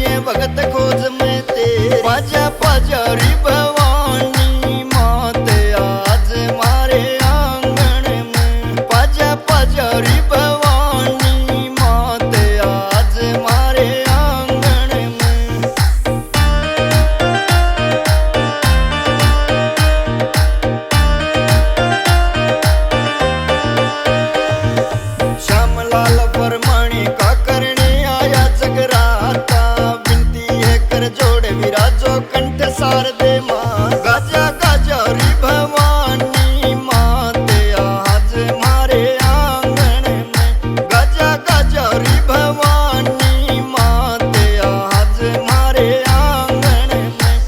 ये भगत खोज में तेरी पाजा पाजारी भवानी माते आज मारे आंगन में पाजा पाजारी भवानी माते आज मारे आंगन में श्यामलाल परमाणी का करने आया जगराता विनती है कर जोड़े विराजो कंठ सार दे मां गाजा गाजारी भवानी माते आज मारे आंगन में गाजा गाजारी भवानी माते आज मारे आंगन में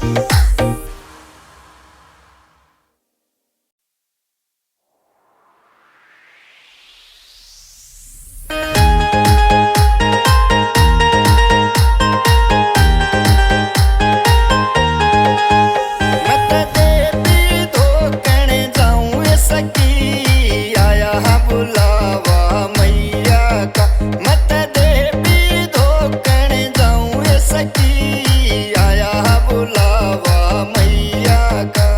मत देवी धोकण जाऊं ये सखी आया है बुलावा मैया का मत देवी धोकण जाऊं ये सखी आया है बुलावा मैया का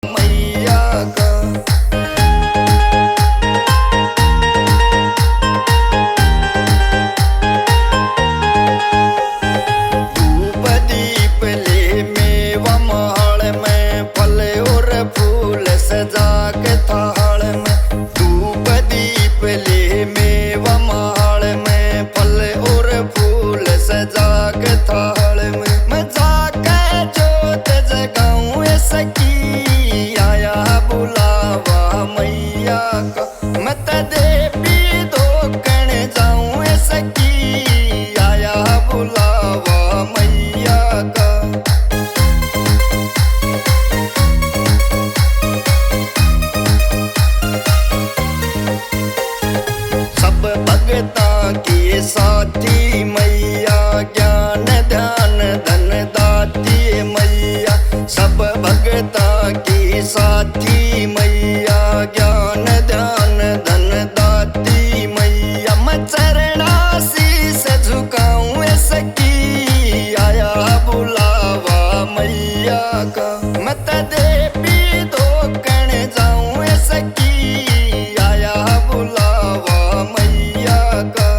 मैया का धूप दीप ले मेवा माल में फल और फूल सजा के थाल में धूप दीप ले मेवा माल में फल और फूल सजा के थाल में मैं जाके जोत जगाऊं ये सखी आया बुलावा मैया का मत देवी धोकण जाऊं ये सखी आया बुलावा मैया का सब भगता की साथी मैया ज्ञान ध्यान धन दाती मैया सब भगता की साथी मैया ज्ञान ध्यान धन दाती मैया मैं चरणा शीस झुकाऊं ये सखी आया बुलावा मैया का मत देवी धोकण जाऊं ये सखी आया बुलावा मैया का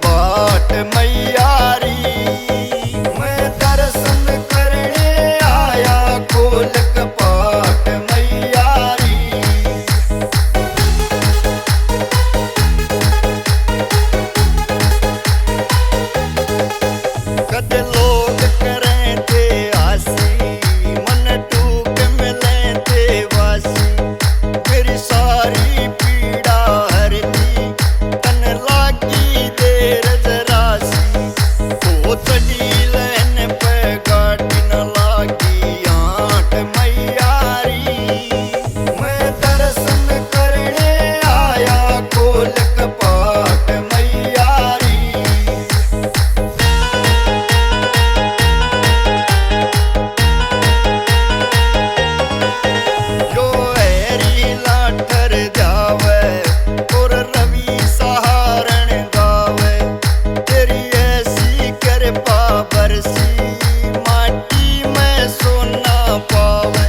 बाट मैयारी। मैं दर्शन करने आया खोल कपाट मैयारी। कद लोग करें थे आसी, मन टूक मिले थे वासी। मेरी सारी पीड़ा हरती, तन लागी देर जरासी। ओ चढ़ी लहन पे गाड़ी न लागी आंट मैयारी। मैं दर्शन करने आया खोल कपाट मैयारी। जो हैरी लाठर जावे और रवि सहारण गावे। तेरी ऐसी कृपा बरसी, माटी में सोना पावे।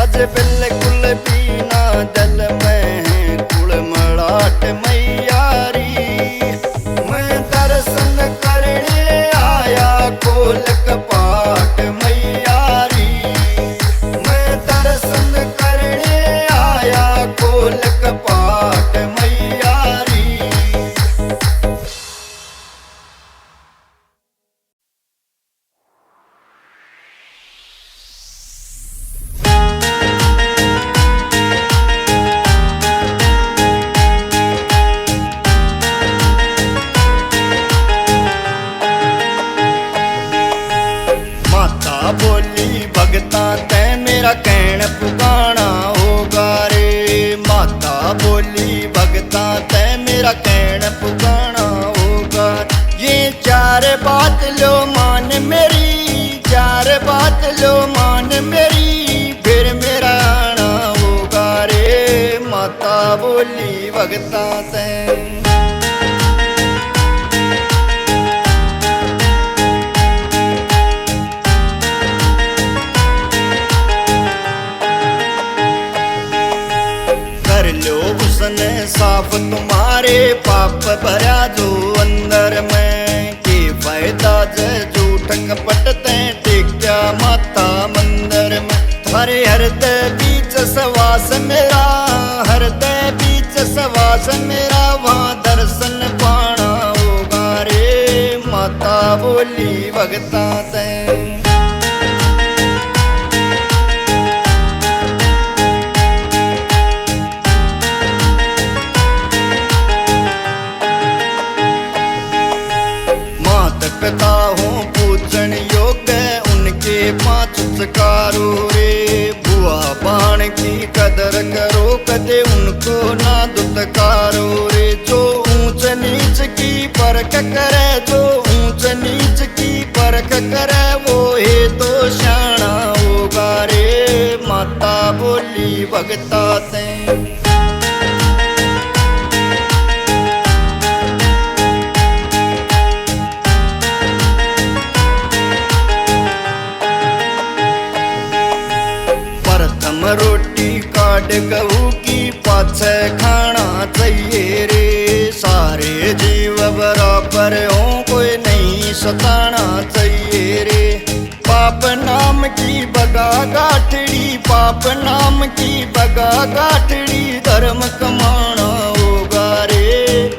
अज बिल्कुल भी ना जल में है कुल मड़ाट मैयारी। मैं दर्शन करने आया खोल कपाट मैयारी। मैं दर्शन करने आया खोल कपाट मैयारी। माता बोली भगता तै मेरा कहण पुगाना होगा रे। माता बोली भगता तै मेरा कहण पुगाना होगा। ये चार बात लो मान मेरी, चार बात लो मान मेरी, फिर मेरा आना होगा रे। माता बोली भगता तै। कर लो उसने साफ तुम्हारे पाप भरा जो अंदर में। के फायदा जे झूठ कपट ते टेक्या माता मंदिर में। थारे हृदय बीच सवास मेरा, हृदय बीच सवास मेरा, वहाँ दर्शन पाना होगा रे। माता बोली भगता तै। मात पिता हूँ पूजन योग्य उनके पांच चकारो रे। बुआ बाण की कदर करो कदे उनको ना दुत्कारो रे। जो ऊंच नीच की परख करे, जो ऊंच नीच की परख करे, वो हे तो शाना होगा रे। माता बोली भगता तै। प्रथम रोटी काट गऊ की पाछे खाना चाहिए रे। सारे जीव बराबर हो कोई नहीं सताना चाहिए रे। पाप नाम की बगा गाठड़ी, पाप नाम की बगा गाठड़ी, धर्म कमाना होगा रे।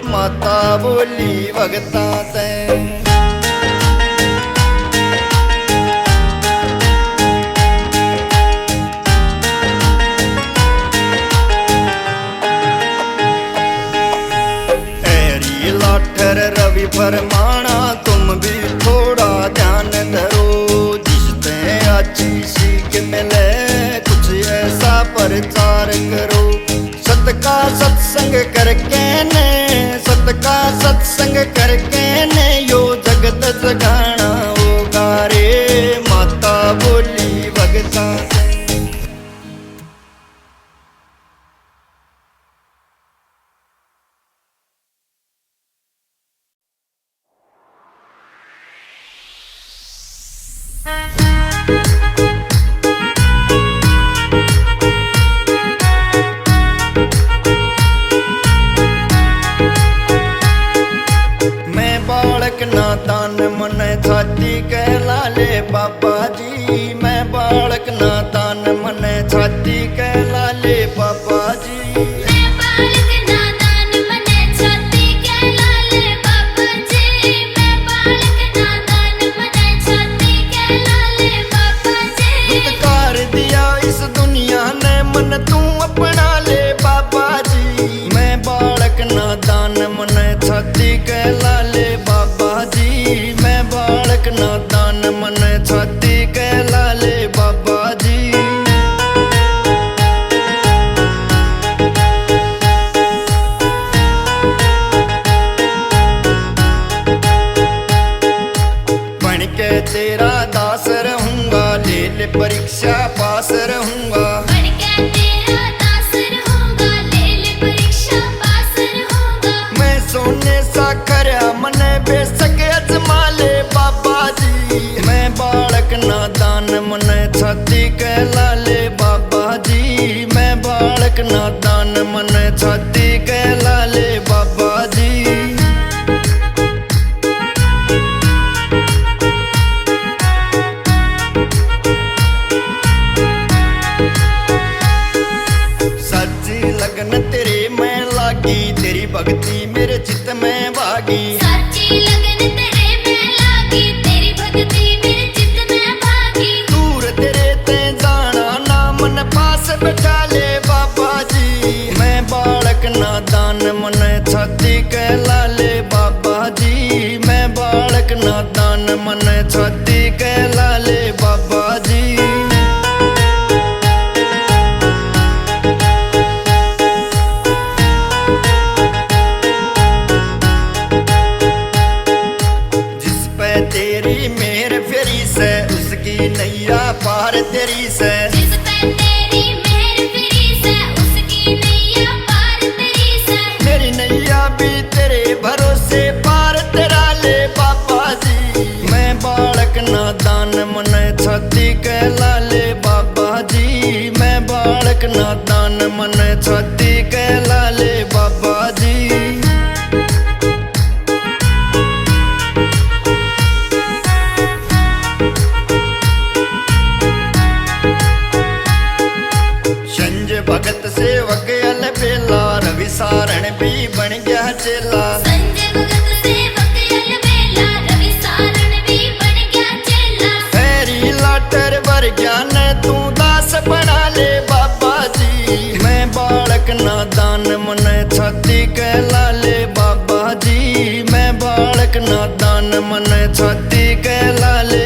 माता बोली भगता तै। लाठर रवि फरमाना तुम भी थोड़ा ध्यान धरो। जिसते अच्छी सीख मिले कुछ ऐसा प्रचार करो। सत का सत्संग करके ने, सत का सत्संग करके ने, यो जगत जगाना होगा रे। माता बोली भगता तै। मैं बालक नादान मन छाती कहला ले बाबा जी। मैं बालक नादान मन छाती कहला ले बाबा जी। मैं बालक नादान मन छाती कहला ले बाबा जी। मैं बालक नादान मन छाती कहला ले बाबा जी। कर दिया इस दुनिया ने मन तू अपना ले बाबा जी। मैं बालक नादान मन छाती कहला ले बाबा जी। मैं बालक नादान मन छाती कहला ले बाबा जी। बन के तेरा दास रहूंगा, ले ले परीक्षा पास रहूंगा। बन के तेरा दास रहूंगा, ले ले परीक्षा पास रहूंगा। मैं सोने सा खरा मन बेसक अजमा ले बाबा जी। मैं बालक नादान मन छाती कहला ले बाबा जी। मैं बालक नादान मन छाती कहला ले बाबा जी। सच्ची लगन तेरे में लागी, तेरी भक्ति मेरे चित्त में भागी। सच्ची लगन तेरे में लागी, तेरी भक्ति मेरे चित्त में भागी। दूर तेरे ते जाना ना मन पास बैठा ले बाबा जी। मैं बालक नादान मन छाती कहला ले बाबा जी। मैं बालक नादान मन छाती कहला ले बाबा जी। जिस पे तेरी मेहर फेरी से, उसकी नैया पार तेरी से। जिस पे तेरी मेहर फिरी से, उसकी नैया पार तेरी से। मेरी नैया भी तेरे भरोसे पार तेरा ले बाबा जी। मैं बालक नादान मन छाती कहला ले बाबा जी। मैं बालक नादान मन छाती कहला ले बाबा जी। संजय भगत सेवक अल बेला, रवि सारण भी बन गया चेला। संजय भगत सेवक अल बेला, रवि सारण भी बन गया चेला। हैरी लाटर वर ज्ञान तू दास बना ले बाबा जी। मैं बालक नादान मन छाती कहला ले बाबा जी। मैं बालक नादान मन छाती कहला ले